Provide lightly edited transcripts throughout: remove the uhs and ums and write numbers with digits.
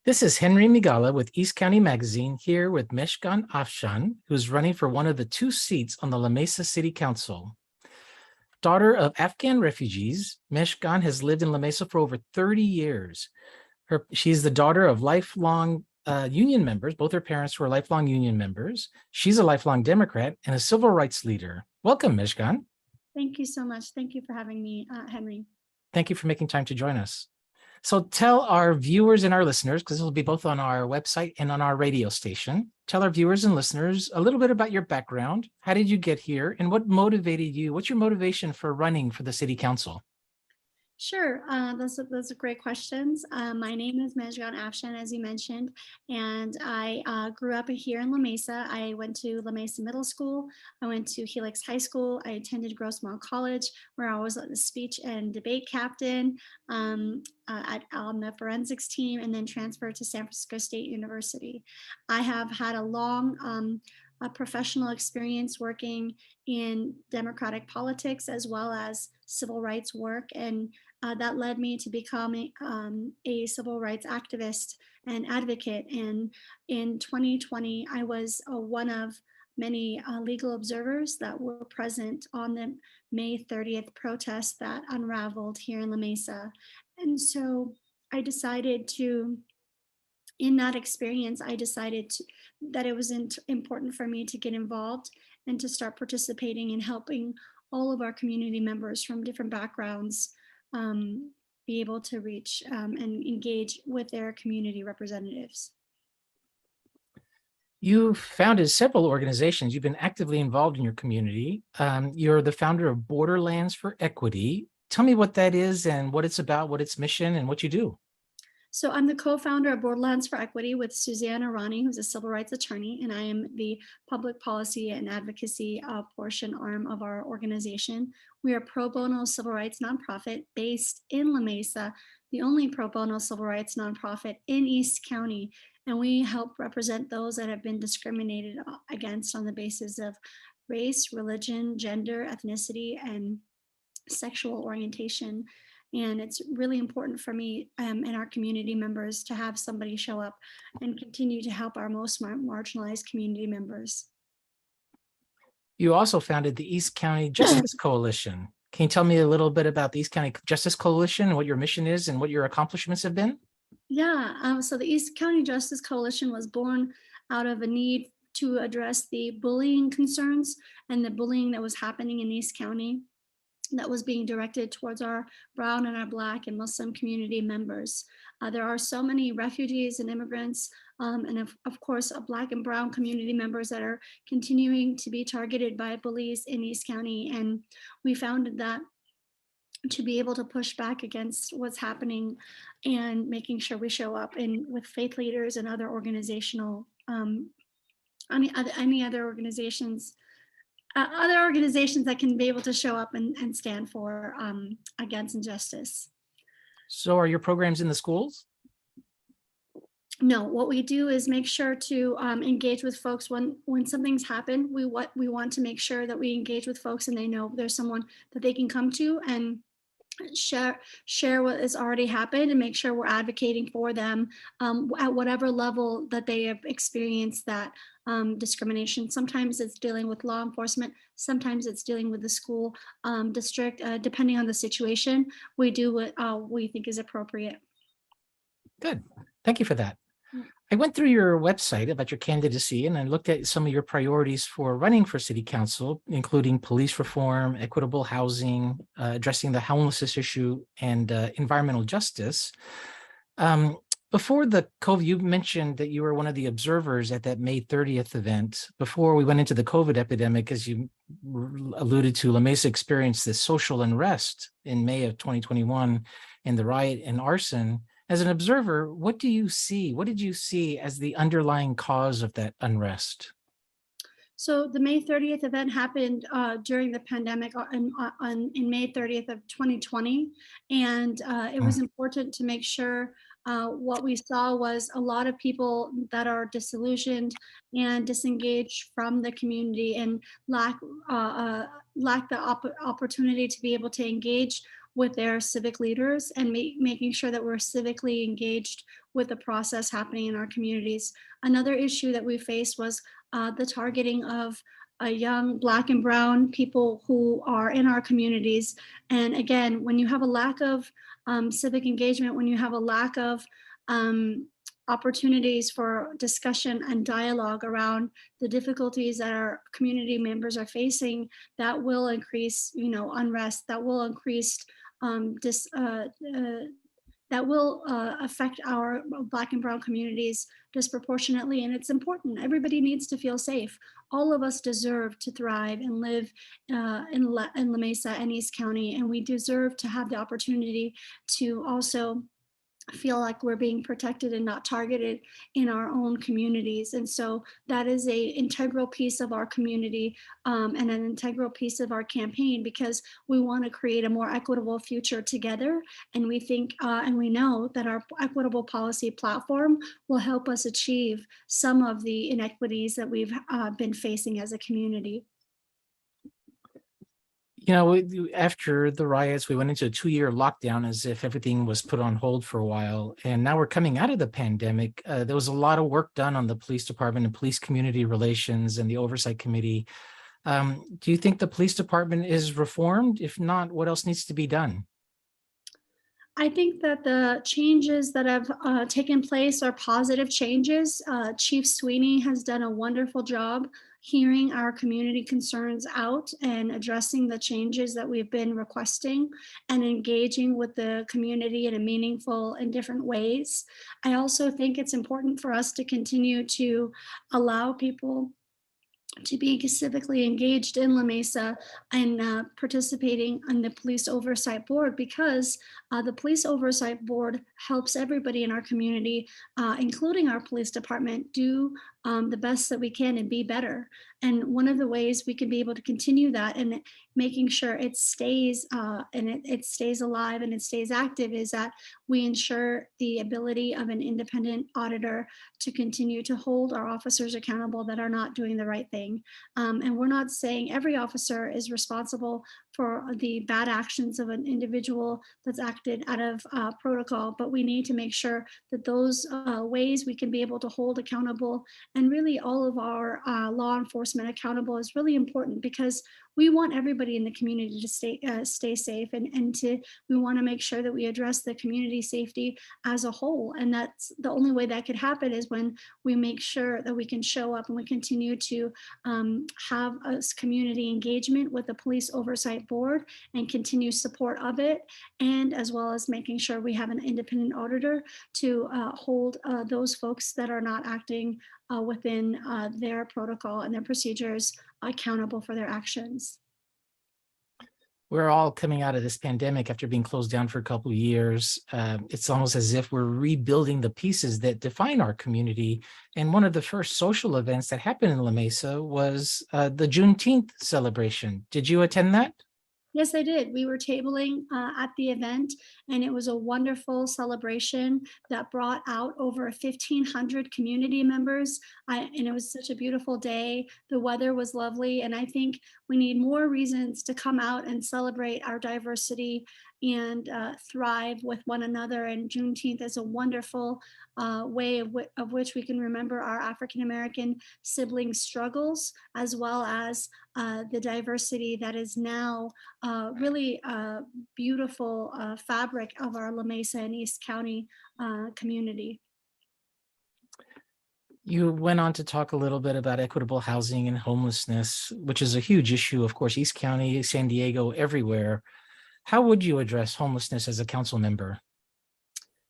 This is Henry Migala with East County Magazine here with Mejgan Afshan, who's running for one of the two seats on the La Mesa City Council. Daughter of Afghan refugees, Mejgan has lived in La Mesa for over 30 years. She's the daughter of lifelong union members. Both her parents were lifelong union members. She's a lifelong Democrat and a civil rights leader. Welcome, Mejgan. Thank you so much. Thank you for having me, Henry. Thank you for making time to join us. So tell our viewers and our listeners, because this will be both on our website and on our radio station, tell our viewers and listeners a little bit about your background. How did you get here and what motivated you? What's your motivation for running for the city council? Sure, those are great questions. My name is Mejgan Afshan, as you mentioned, and I grew up here in La Mesa. I went to La Mesa Middle School. I went to Helix High School. I attended Grossmont College, where I was the speech and debate captain on the forensics team, and then transferred to San Francisco State University. I have had a long professional experience working in democratic politics as well as civil rights work, and that led me to become a civil rights activist and advocate. And in 2020, I was one of many legal observers that were present on the May 30th protest that unraveled here in La Mesa. And so I decided to, in that experience, I decided that it was important for me to get involved and to start participating in helping all of our community members from different backgrounds be able to reach and engage with their community representatives. You founded several organizations. You've been actively involved in your community. You're the founder of Borderlands for Equity. Tell me what that is and what it's about, what its mission, and what you do. So I'm the co-founder of Borderlands for Equity with Suzanne Arani, who's a civil rights attorney, and I am the public policy and advocacy portion arm of our organization. We are a pro bono civil rights nonprofit based in La Mesa, the only pro bono civil rights nonprofit in East County, and we help represent those that have been discriminated against on the basis of race, religion, gender, ethnicity, and sexual orientation. And it's really important for me and our community members to have somebody show up and continue to help our most marginalized community members. You also founded the East County Justice Coalition. Can you tell me a little bit about the East County Justice Coalition and what your mission is and what your accomplishments have been? Yeah, so the East County Justice Coalition was born out of a need to address the bullying concerns and the bullying that was happening in East County that was being directed towards our brown and our Black and Muslim community members. There are so many refugees and immigrants and of course Black and brown community members that are continuing to be targeted by bullies in East County. And we found that to be able to push back against what's happening and making sure we show up with faith leaders and other organizational, any other organizations that can be able to show up and stand for against injustice. So are your programs in the schools? No, what we do is make sure to engage with folks when something's happened. We want to make sure that we engage with folks and they know there's someone that they can come to and share what has already happened and make sure we're advocating for them at whatever level that they have experienced that discrimination. Sometimes it's dealing with law enforcement, sometimes it's dealing with the school district, depending on the situation. We do what we think is appropriate. Good, thank you for that. I went through your website about your candidacy and I looked at some of your priorities for running for city council, including police reform, equitable housing, addressing the homelessness issue, and environmental justice. Before the COVID, you mentioned that you were one of the observers at that May 30th event. Before we went into the COVID epidemic, as you alluded to, La Mesa experienced this social unrest in May of 2021 and the riot and arson. As an observer, what do you see? What did you see as the underlying cause of that unrest? So the May 30th event happened during the pandemic in May 30th of 2020. And it was important to make sure what we saw was a lot of people that are disillusioned and disengaged from the community and lack the opportunity to be able to engage with their civic leaders and making sure that we're civically engaged with the process happening in our communities. Another issue that we faced was the targeting of young Black and Brown people who are in our communities. And again, when you have a lack of civic engagement, when you have a lack of opportunities for discussion and dialogue around the difficulties that our community members are facing, that will increase, unrest, that will increase that will affect our Black and Brown communities disproportionately. And it's important. Everybody needs to feel safe. All of us deserve to thrive and live in La Mesa and East County, and we deserve to have the opportunity to also feel like we're being protected and not targeted in our own communities. And so that is a integral piece of our community and an integral piece of our campaign, because we want to create a more equitable future together. And we think and we know that our equitable policy platform will help us achieve some of the inequities that we've been facing as a community. After the riots, we went into a 2-year lockdown as if everything was put on hold for a while. And now we're coming out of the pandemic. There was a lot of work done on the police department and police community relations and the oversight committee. Do you think the police department is reformed? If not, what else needs to be done? I think that the changes that have taken place are positive changes. Chief Sweeney has done a wonderful job hearing our community concerns out and addressing the changes that we've been requesting and engaging with the community in a meaningful and different ways. I also think it's important for us to continue to allow people to be civically engaged in La Mesa and participating on the police oversight board, because the police oversight board helps everybody in our community, including our police department, do the best that we can and be better. And one of the ways we can be able to continue that and making sure it stays and it stays alive and it stays active is that we ensure the ability of an independent auditor to continue to hold our officers accountable that are not doing the right thing. And we're not saying every officer is responsible for the bad actions of an individual that's acted out of protocol, but we need to make sure that those ways we can be able to hold accountable and really all of our law enforcement accountable is really important, because we want everybody in the community to stay safe, and we want to make sure that we address the community safety as a whole. And that's the only way that could happen, is when we make sure that we can show up and we continue to have a community engagement with the police oversight board and continue support of it, and as well as making sure we have an independent auditor to hold those folks that are not acting within their protocol and their procedures accountable for their actions. We're all coming out of this pandemic after being closed down for a couple of years. It's almost as if we're rebuilding the pieces that define our community. And one of the first social events that happened in La Mesa was the Juneteenth celebration. Did you attend that? Yes, I did. We were tabling at the event, and it was a wonderful celebration that brought out over 1,500 community members. And it was such a beautiful day. The weather was lovely, and I think we need more reasons to come out and celebrate our diversity and thrive with one another. And Juneteenth is a wonderful way of which we can remember our African American sibling struggles, as well as the diversity that is now really beautiful fabric of our La Mesa and East County community. You went on to talk a little bit about equitable housing and homelessness, which is a huge issue, of course, East County, San Diego, everywhere. How would you address homelessness as a council member?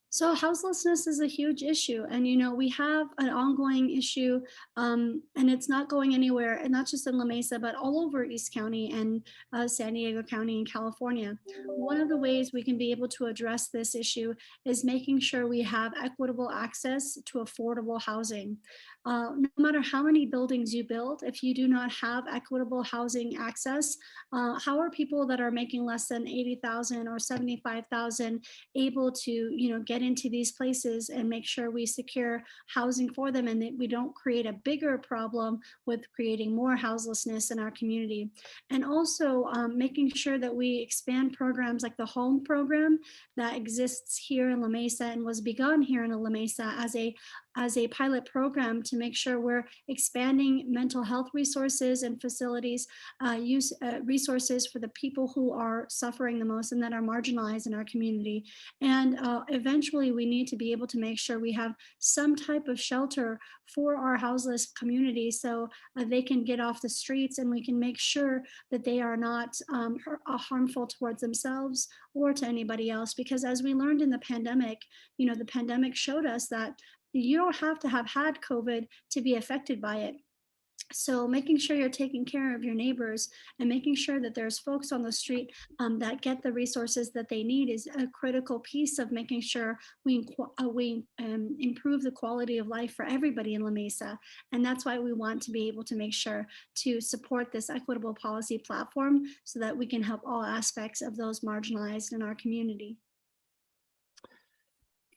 So houselessness is a huge issue, and we have an ongoing issue, and it's not going anywhere, and not just in La Mesa, but all over East County and San Diego County in California. One of the ways we can be able to address this issue is making sure we have equitable access to affordable housing. No matter how many buildings you build, if you do not have equitable housing access, how are people that are making less than 80,000 or 75,000 able to, get into these places and make sure we secure housing for them, and that we don't create a bigger problem with creating more houselessness in our community. And also making sure that we expand programs like the home program that exists here in La Mesa and was begun here in La Mesa as a pilot program to make sure we're expanding mental health resources and facilities, use resources for the people who are suffering the most and that are marginalized in our community. And eventually we need to be able to make sure we have some type of shelter for our houseless community so they can get off the streets, and we can make sure that they are not harmful towards themselves or to anybody else. Because as we learned in the pandemic, the pandemic showed us that you don't have to have had COVID to be affected by it. So making sure you're taking care of your neighbors and making sure that there's folks on the street that get the resources that they need is a critical piece of making sure we improve the quality of life for everybody in La Mesa. And that's why we want to be able to make sure to support this equitable policy platform so that we can help all aspects of those marginalized in our community.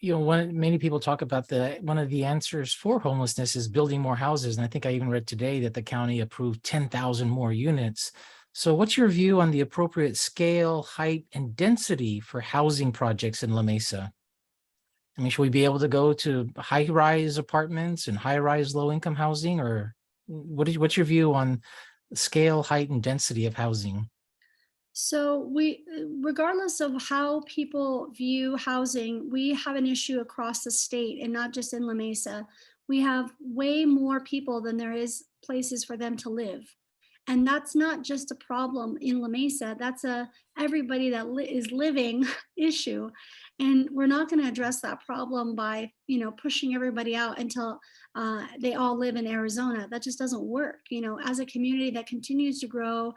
Many people talk about one of the answers for homelessness is building more houses. And I think I even read today that the county approved 10,000 more units. So what's your view on the appropriate scale, height, and density for housing projects in La Mesa? I mean, should we be able to go to high-rise apartments and high-rise low-income housing, or what's your view on scale, height, and density of housing? So regardless of how people view housing, we have an issue across the state and not just in La Mesa. We have way more people than there is places for them to live. And that's not just a problem in La Mesa, that's a everybody that is living issue. And we're not going to address that problem by, pushing everybody out until they all live in Arizona. That just doesn't work. As a community that continues to grow,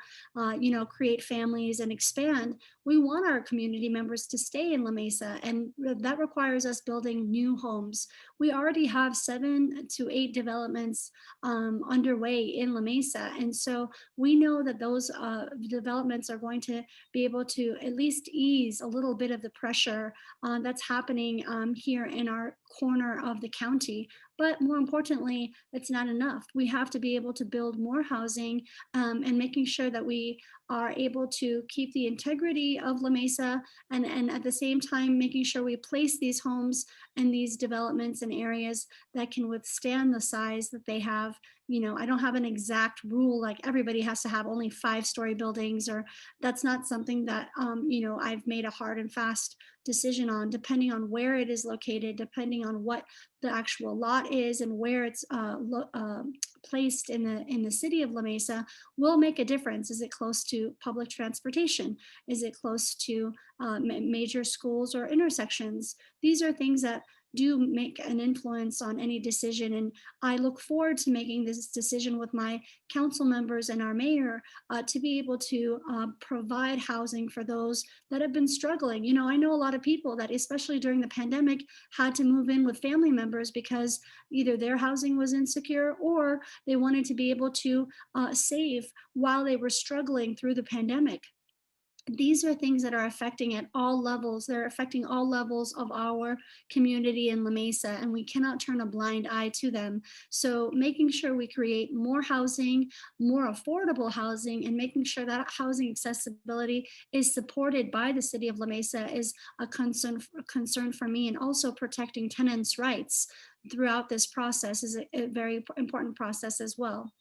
create families and expand, we want our community members to stay in La Mesa. And that requires us building new homes. We already have 7 to 8 developments underway in La Mesa. And so we know that those developments are going to be able to at least ease a little bit of the pressure that's happening here in our corner of the county. But more importantly, it's not enough. We have to be able to build more housing and making sure that we are able to keep the integrity of La Mesa, and at the same time making sure we place these homes and these developments in areas that can withstand the size that they have. I don't have an exact rule like everybody has to have only 5-story buildings, or that's not something that I've made a hard and fast decision on. Depending on where it is located, depending on what the actual lot is and where it's placed in the city of La Mesa, will make a difference. Is it close to public transportation? Is it close to major schools or intersections? These are things that do make an influence on any decision. And I look forward to making this decision with my council members and our mayor to be able to provide housing for those that have been struggling. I know a lot of people that, especially during the pandemic, had to move in with family members because either their housing was insecure or they wanted to be able to save while they were struggling through the pandemic. These are things that are affecting at all levels. They're affecting all levels of our community in La Mesa, and we cannot turn a blind eye to them. So making sure we create more housing, more affordable housing, and making sure that housing accessibility is supported by the city of La Mesa is a concern for me. And also protecting tenants' rights throughout this process is a very important process as well.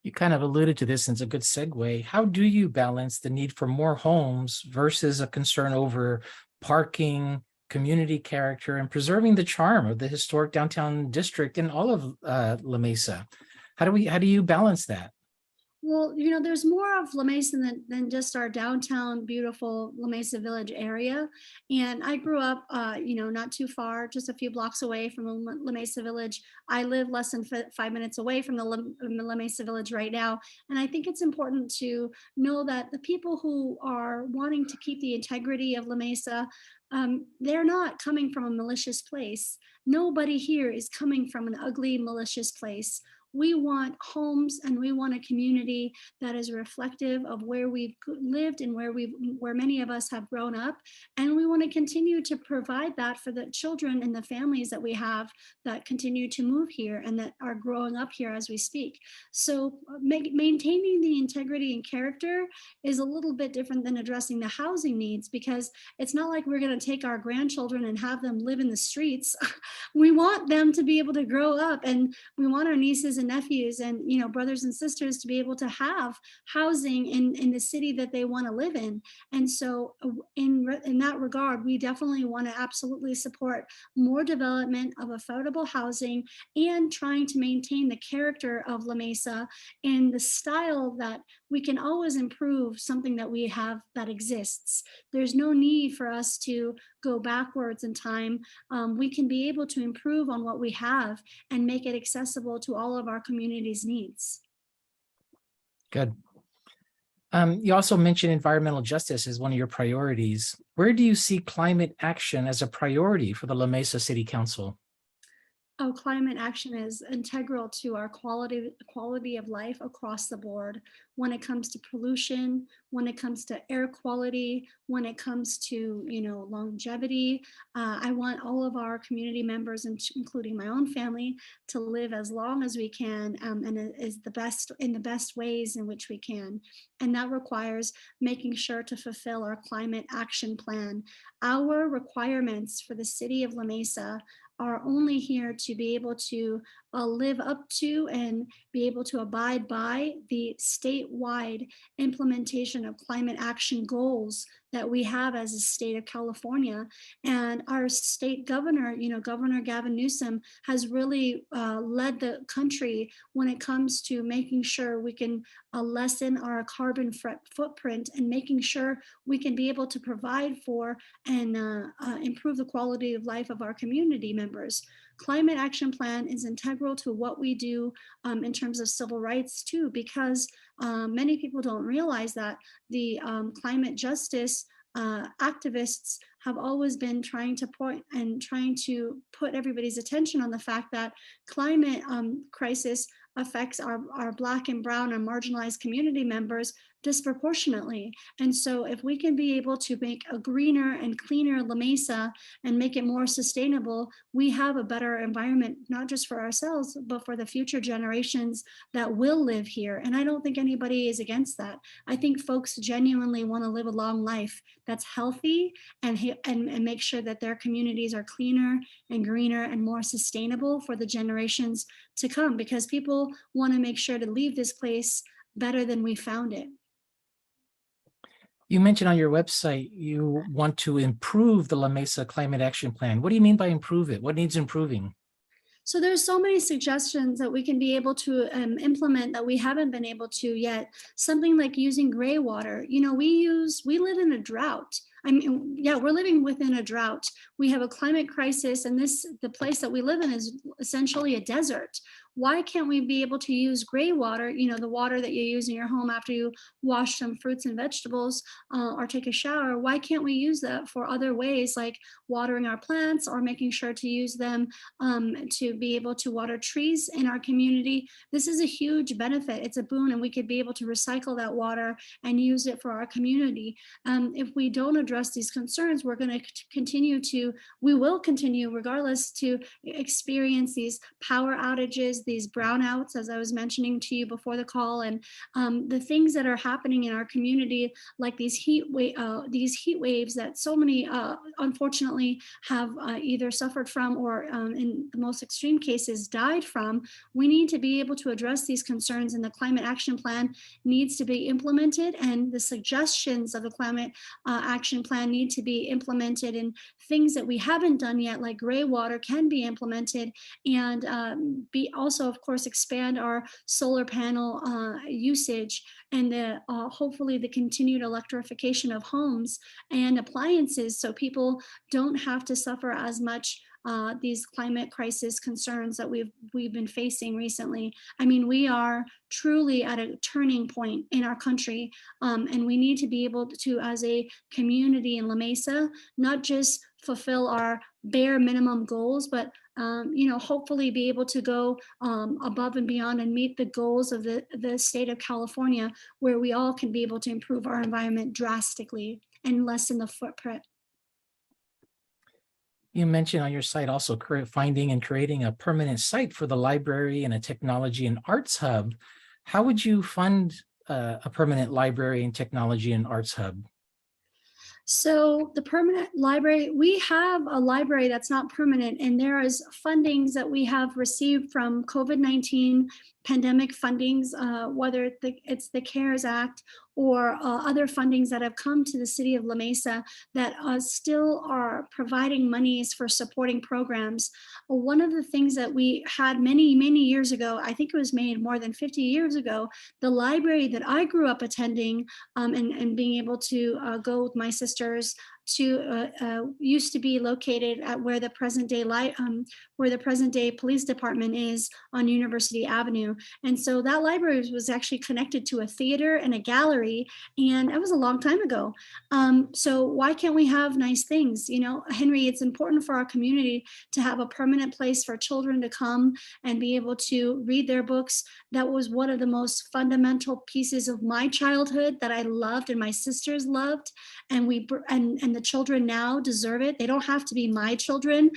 You kind of alluded to this, and it's a good segue. How do you balance the need for more homes versus a concern over parking, community character, and preserving the charm of the historic downtown district in all of La Mesa? How do you balance that? Well, there's more of La Mesa than just our downtown, beautiful La Mesa Village area. And I grew up, not too far, just a few blocks away from La Mesa Village. I live less than 5 minutes away from the La Mesa Village right now. And I think it's important to know that the people who are wanting to keep the integrity of La Mesa, they're not coming from a malicious place. Nobody here is coming from an ugly, malicious place. We want homes and we want a community that is reflective of where we've lived and where many of us have grown up. And we want to continue to provide that for the children and the families that we have that continue to move here and that are growing up here as we speak. So maintaining the integrity and character is a little bit different than addressing the housing needs, because it's not like we're going to take our grandchildren and have them live in the streets. We want them to be able to grow up, and we want our nieces and nephews and brothers and sisters to be able to have housing in the city that they want to live in. And so in that regard, we definitely want to absolutely support more development of affordable housing and trying to maintain the character of La Mesa in the style that we can always improve something that we have that exists. There's no need for us to go backwards in time. We can be able to improve on what we have and make it accessible to all of our community's needs. Good. You also mentioned environmental justice as one of your priorities. Where do you see climate action as a priority for the La Mesa City Council? Oh, climate action is integral to our quality of life across the board. When it comes to pollution, when it comes to air quality, when it comes to longevity, I want all of our community members, including my own family, to live as long as we can, and is the best in the best ways in which we can. And that requires making sure to fulfill our climate action plan. Our requirements for the city of La Mesa are only here to be able to live up to and be able to abide by the statewide implementation of climate action goals that we have as a state of California. And our state governor, Governor Gavin Newsom, has really led the country when it comes to making sure we can lessen our carbon footprint and making sure we can be able to provide for and improve the quality of life of our community members. Climate action plan is integral to what we do in terms of civil rights too, because many people don't realize that the climate justice activists have always been trying to point and trying to put everybody's attention on the fact that climate crisis affects our Black and brown and marginalized community members disproportionately. And so if we can be able to make a greener and cleaner La Mesa and make it more sustainable, we have a better environment, not just for ourselves, but for the future generations that will live here. And I don't think anybody is against that. I think folks genuinely want to live a long life that's healthy and make sure that their communities are cleaner and greener and more sustainable for the generations to come, because people want to make sure to leave this place better than we found it. You mentioned on your website you want to improve the La Mesa Climate Action Plan. What do you mean by improve it? What needs improving? So there's so many suggestions that we can be able to implement that we haven't been able to yet. Something like using gray water. We live in a drought. I mean, yeah, we're living within a drought. We have a climate crisis, and the place that we live in is essentially a desert. Why can't we be able to use gray water, the water that you use in your home after you wash some fruits and vegetables or take a shower? Why can't we use that for other ways, like watering our plants or making sure to use them to be able to water trees in our community? This is a huge benefit. It's a boon, and we could be able to recycle that water and use it for our community. If we don't address these concerns, we will continue regardless to experience these power outages, these brownouts, as I was mentioning to you before the call, and the things that are happening in our community, like these heat waves that so many unfortunately have either suffered from or in the most extreme cases died from. We need to be able to address these concerns, and the climate action plan needs to be implemented, and the suggestions of the climate action plan need to be implemented, and things that we haven't done yet, like gray water, can be implemented, and be also, of course, expand our solar panel usage, and hopefully the continued electrification of homes and appliances, so people don't have to suffer as much these climate crisis concerns that we've been facing recently. I mean, we are truly at a turning point in our country, and we need to be able to, as a community in La Mesa, not just fulfill our bare minimum goals, but hopefully be able to go above and beyond and meet the goals of the state of California, where we all can be able to improve our environment drastically and lessen the footprint. You mentioned on your site also finding and creating a permanent site for the library and a technology and arts hub. How would you fund a permanent library and technology and arts hub? So the permanent library, we have a library that's not permanent, and there is fundings that we have received from COVID-19 pandemic fundings, whether it's the CARES Act or other fundings that have come to the city of La Mesa that still are providing monies for supporting programs. One of the things that we had many, many years ago, I think it was made more than 50 years ago, the library that I grew up attending and being able to go with my sisters to used to be located at where the present day police department is on University Avenue. And so that library was actually connected to a theater and a gallery, and it was a long time ago. So why can't we have nice things? You know, Henry, it's important for our community to have a permanent place for children to come and be able to read their books. That was one of the most fundamental pieces of my childhood that I loved and my sisters loved. And the children now deserve it. They don't have to be my children.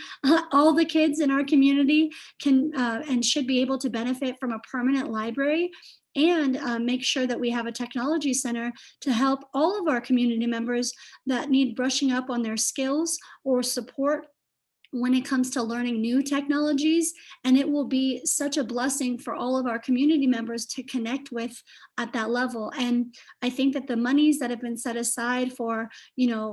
All the kids in our community can and should be able to benefit from a permanent library, and make sure that we have a technology center to help all of our community members that need brushing up on their skills or support when it comes to learning new technologies. And it will be such a blessing for all of our community members to connect with at that level. And I think that the monies that have been set aside for,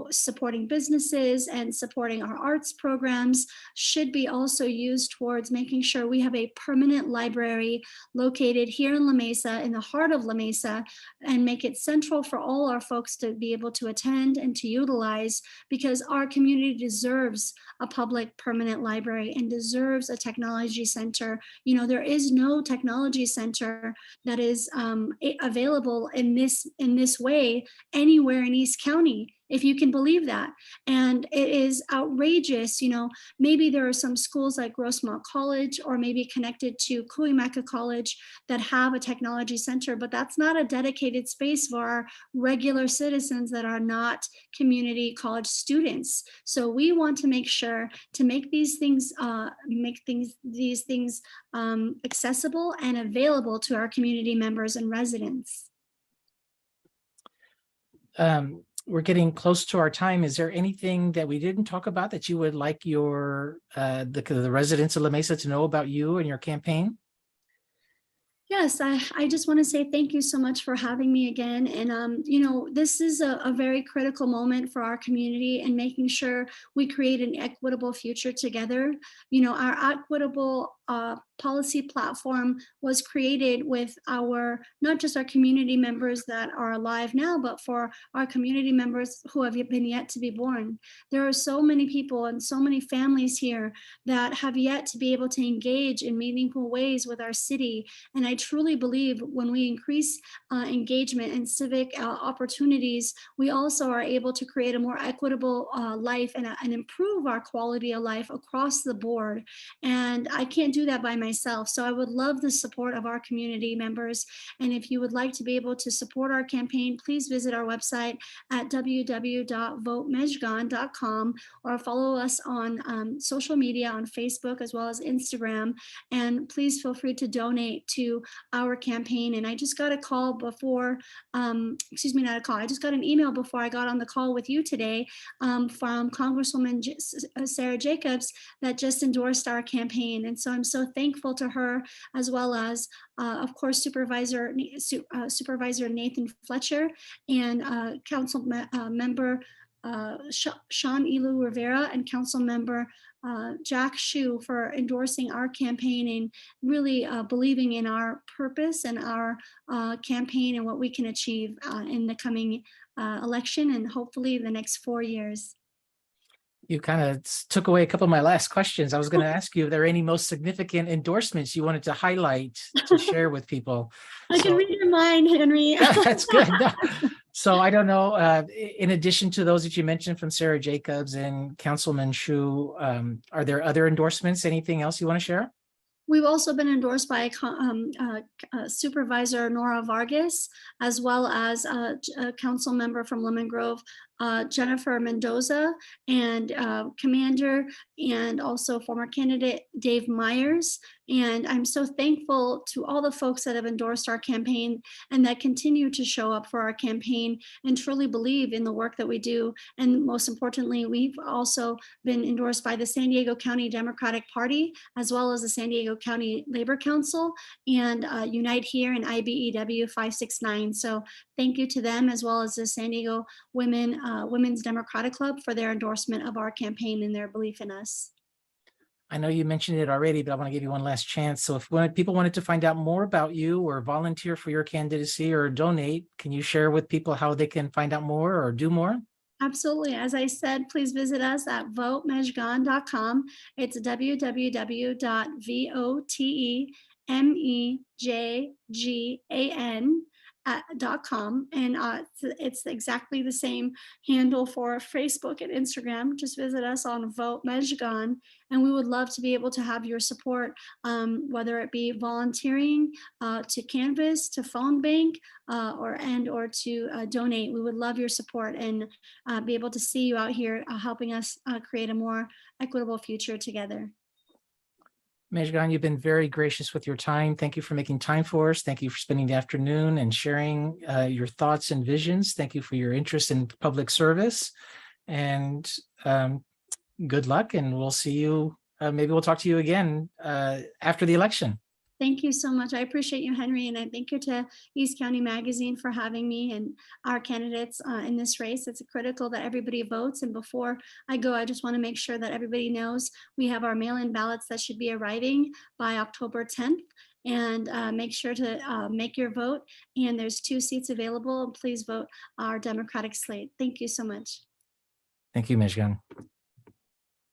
supporting businesses and supporting our arts programs should be also used towards making sure we have a permanent library located here in La Mesa, in the heart of La Mesa, and make it central for all our folks to be able to attend and to utilize, because our community deserves a public permanent library and deserves a technology center. There is no technology center that is available in this way anywhere in East County, if you can believe that. And it is outrageous. Maybe there are some schools like Grossmont College or maybe connected to Cuyamaca College that have a technology center, but that's not a dedicated space for our regular citizens that are not community college students. So we want to make sure to make these things accessible and available to our community members and residents. We're getting close to our time. Is there anything that we didn't talk about that you would like the residents of La Mesa to know about you and your campaign? Yes, I just want to say thank you so much for having me again. And, this is a very critical moment for our community and making sure we create an equitable future together. Our equitable policy platform was created with not just our community members that are alive now, but for our community members who have been yet to be born. There are so many people and so many families here that have yet to be able to engage in meaningful ways with our city. And I truly believe when we increase engagement and civic opportunities, we also are able to create a more equitable life and improve our quality of life across the board. And I can't do that by myself. So I would love the support of our community members. And if you would like to be able to support our campaign, please visit our website at www.votemejgan.com or follow us on social media on Facebook as well as Instagram. And please feel free to donate to our campaign. And I just got a call before, not a call, I just got an email before I got on the call with you today from Congresswoman Sarah Jacobs that just endorsed our campaign. And so I'm so thankful to her, as well as, of course, Supervisor Nathan Fletcher and Council Member Sean Elu Rivera and Council Member Jack Shu for endorsing our campaign and really believing in our purpose and our campaign and what we can achieve in the coming election and hopefully the next 4 years. You kind of took away a couple of my last questions. I was going to ask you if there are any most significant endorsements you wanted to highlight to share with people. I can So read your mind, Henry. that's good. No. So I don't know, in addition to those that you mentioned from Sarah Jacobs and Councilman Shu, are there other endorsements? Anything else you want to share? We've also been endorsed by Supervisor Nora Vargas, as well as a council member from Lemon Grove, Jennifer Mendoza, and Commander, and also former candidate Dave Myers. And I'm so thankful to all the folks that have endorsed our campaign and that continue to show up for our campaign and truly believe in the work that we do. And most importantly, we've also been endorsed by the San Diego County Democratic Party, as well as the San Diego County Labor Council and Unite Here and IBEW 569. So thank you to them, as well as the San Diego Women's Democratic Club, for their endorsement of our campaign and their belief in us. I know you mentioned it already, but I want to give you one last chance. So if people wanted to find out more about you or volunteer for your candidacy or donate, can you share with people how they can find out more or do more? Absolutely. As I said, please visit us at votemejgan.com. It's www.votemejgan.com. And it's exactly the same handle for Facebook and Instagram. Just visit us on Vote Mejgan. And we would love to be able to have your support, whether it be volunteering to canvass, to phone bank, or to donate. We would love your support and be able to see you out here helping us create a more equitable future together. Mejgan, you've been very gracious with your time. Thank you for making time for us. Thank you for spending the afternoon and sharing your thoughts and visions. Thank you for your interest in public service, and good luck. And we'll see you. Maybe we'll talk to you again after the election. Thank you so much. I appreciate you, Henry, and I thank you to East County Magazine for having me and our candidates in this race. It's critical that everybody votes. And before I go, I just want to make sure that everybody knows we have our mail-in ballots that should be arriving by October 10th. And make sure to make your vote. And there's 2 seats available. Please vote our Democratic slate. Thank you so much. Thank you, Mejgan.